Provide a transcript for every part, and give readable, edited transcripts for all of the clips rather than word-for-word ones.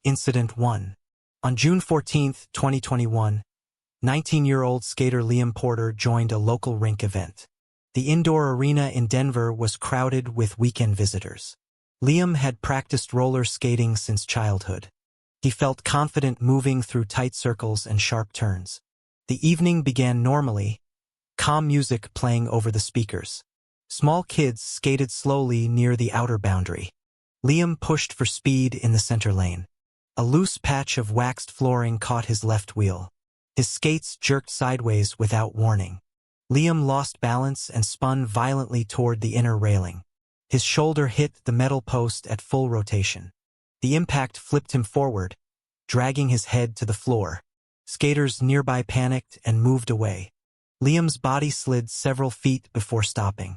Incident 1. On June 14, 2021, 19-year-old skater Liam Porter joined a local rink event. The indoor arena in Denver was crowded with weekend visitors. Liam had practiced roller skating since childhood. He felt confident moving through tight circles and sharp turns. The evening began normally, calm music playing over the speakers. Small kids skated slowly near the outer boundary. Liam pushed for speed in the center lane. A loose patch of waxed flooring caught his left wheel. His skates jerked sideways without warning. Liam lost balance and spun violently toward the inner railing. His shoulder hit the metal post at full rotation. The impact flipped him forward, dragging his head to the floor. Skaters nearby panicked and moved away. Liam's body slid several feet before stopping.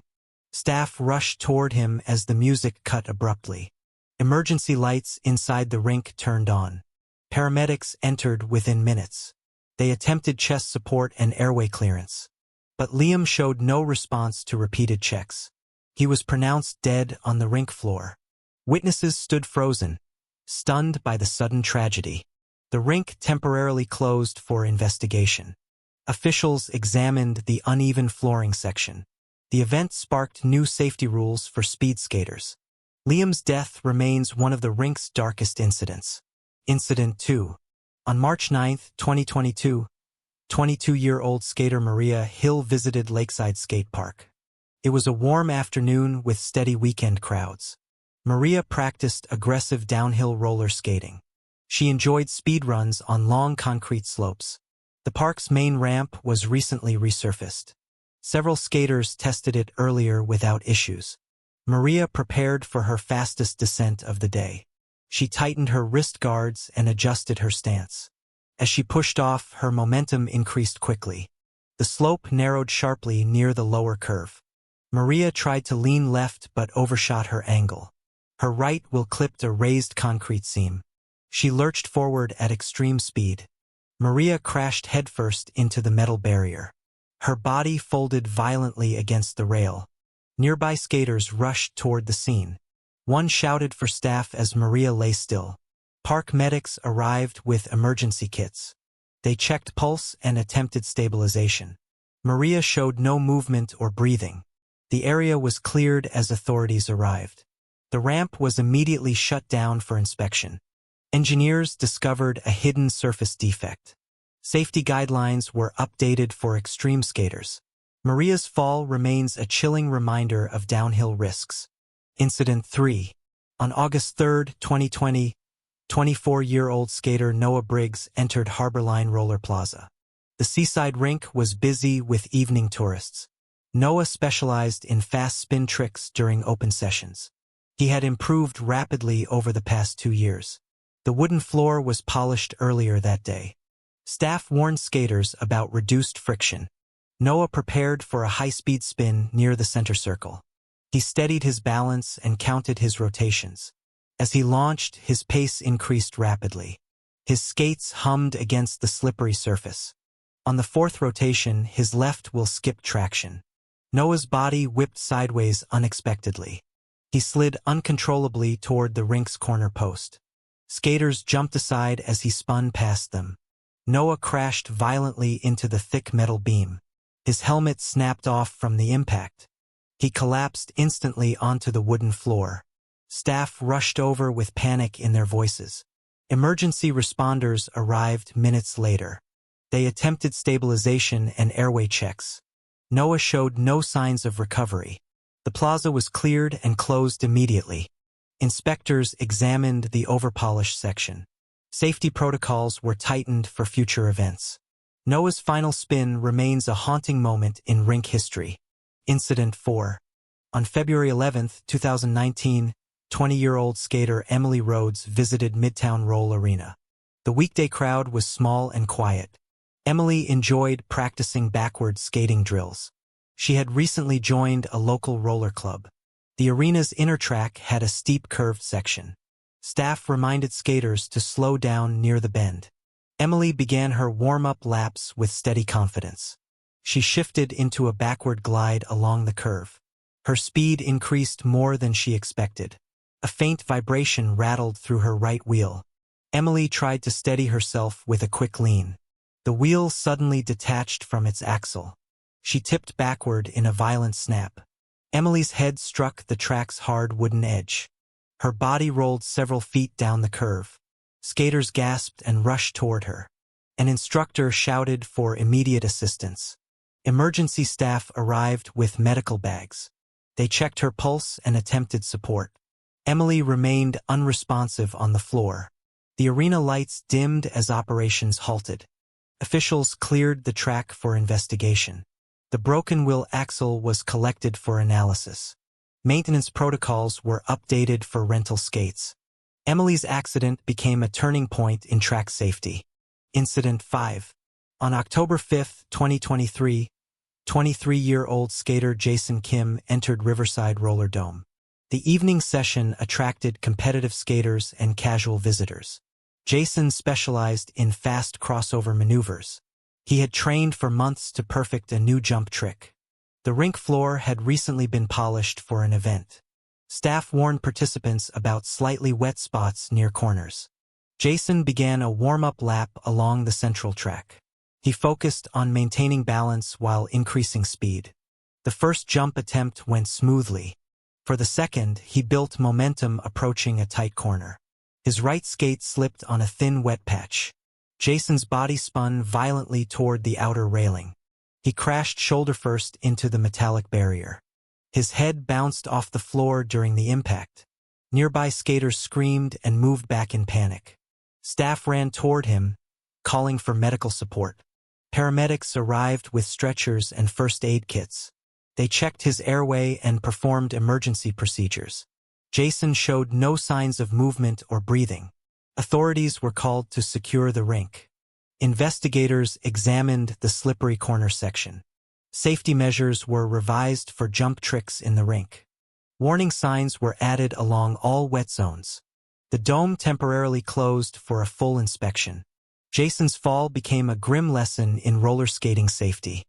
Staff rushed toward him as the music cut abruptly. Emergency lights inside the rink turned on. Paramedics entered within minutes. They attempted chest support and airway clearance. But Liam showed no response to repeated checks. He was pronounced dead on the rink floor. Witnesses stood frozen, stunned by the sudden tragedy. The rink temporarily closed for investigation. Officials examined the uneven flooring section. The event sparked new safety rules for speed skaters. Liam's death remains one of the rink's darkest incidents. Incident 2. On March 9, 2022, 22-year-old skater Maria Hill visited Lakeside skate park. It was a warm afternoon with steady weekend crowds. Maria practiced aggressive downhill roller skating. She enjoyed speed runs on long concrete slopes. The park's main ramp was recently resurfaced. Several skaters tested it earlier without issues. Maria prepared for her fastest descent of the day. She tightened her wrist guards and adjusted her stance. As she pushed off, her momentum increased quickly. The slope narrowed sharply near the lower curve. Maria tried to lean left but overshot her angle. Her right wheel clipped a raised concrete seam. She lurched forward at extreme speed. Maria crashed headfirst into the metal barrier. Her body folded violently against the rail. Nearby skaters rushed toward the scene. One shouted for staff as Maria lay still. Park medics arrived with emergency kits. They checked pulse and attempted stabilization. Maria showed no movement or breathing. The area was cleared as authorities arrived. The ramp was immediately shut down for inspection. Engineers discovered a hidden surface defect. Safety guidelines were updated for extreme skaters. Maria's fall remains a chilling reminder of downhill risks. Incident 3. On August 3, 2020, 24-year-old skater Noah Briggs entered Harborline Roller Plaza. The seaside rink was busy with evening tourists. Noah specialized in fast spin tricks during open sessions. He had improved rapidly over the past 2 years. The wooden floor was polished earlier that day. Staff warned skaters about reduced friction. Noah prepared for a high-speed spin near the center circle. He steadied his balance and counted his rotations. As he launched, his pace increased rapidly. His skates hummed against the slippery surface. On the fourth rotation, his left wheel skipped traction. Noah's body whipped sideways unexpectedly. He slid uncontrollably toward the rink's corner post. Skaters jumped aside as he spun past them. Noah crashed violently into the thick metal beam. His helmet snapped off from the impact. He collapsed instantly onto the wooden floor. Staff rushed over with panic in their voices. Emergency responders arrived minutes later. They attempted stabilization and airway checks. Noah showed no signs of recovery. The plaza was cleared and closed immediately. Inspectors examined the overpolished section. Safety protocols were tightened for future events. Noah's final spin remains a haunting moment in rink history. Incident 4. On February 11, 2019, 20-year-old skater Emily Rhodes visited Midtown Roll Arena. The weekday crowd was small and quiet. Emily enjoyed practicing backward skating drills. She had recently joined a local roller club. The arena's inner track had a steep curved section. Staff reminded skaters to slow down near the bend. Emily began her warm-up laps with steady confidence. She shifted into a backward glide along the curve. Her speed increased more than she expected. A faint vibration rattled through her right wheel. Emily tried to steady herself with a quick lean. The wheel suddenly detached from its axle. She tipped backward in a violent snap. Emily's head struck the track's hard wooden edge. Her body rolled several feet down the curve. Skaters gasped and rushed toward her. An instructor shouted for immediate assistance. Emergency staff arrived with medical bags. They checked her pulse and attempted support. Emily remained unresponsive on the floor. The arena lights dimmed as operations halted. Officials cleared the track for investigation. The broken wheel axle was collected for analysis. Maintenance protocols were updated for rental skates. Emily's accident became a turning point in track safety. Incident 5. On October 5, 2023, 23-year-old skater Jason Kim entered Riverside Roller Dome. The evening session attracted competitive skaters and casual visitors. Jason specialized in fast crossover maneuvers. He had trained for months to perfect a new jump trick. The rink floor had recently been polished for an event. Staff warned participants about slightly wet spots near corners. Jason began a warm-up lap along the central track. He focused on maintaining balance while increasing speed. The first jump attempt went smoothly. For the second, he built momentum approaching a tight corner. His right skate slipped on a thin wet patch. Jason's body spun violently toward the outer railing. He crashed shoulder first into the metallic barrier. His head bounced off the floor during the impact. Nearby skaters screamed and moved back in panic. Staff ran toward him, calling for medical support. Paramedics arrived with stretchers and first aid kits. They checked his airway and performed emergency procedures. Jason showed no signs of movement or breathing. Authorities were called to secure the rink. Investigators examined the slippery corner section. Safety measures were revised for jump tricks in the rink. Warning signs were added along all wet zones. The dome temporarily closed for a full inspection. Jason's fall became a grim lesson in roller skating safety.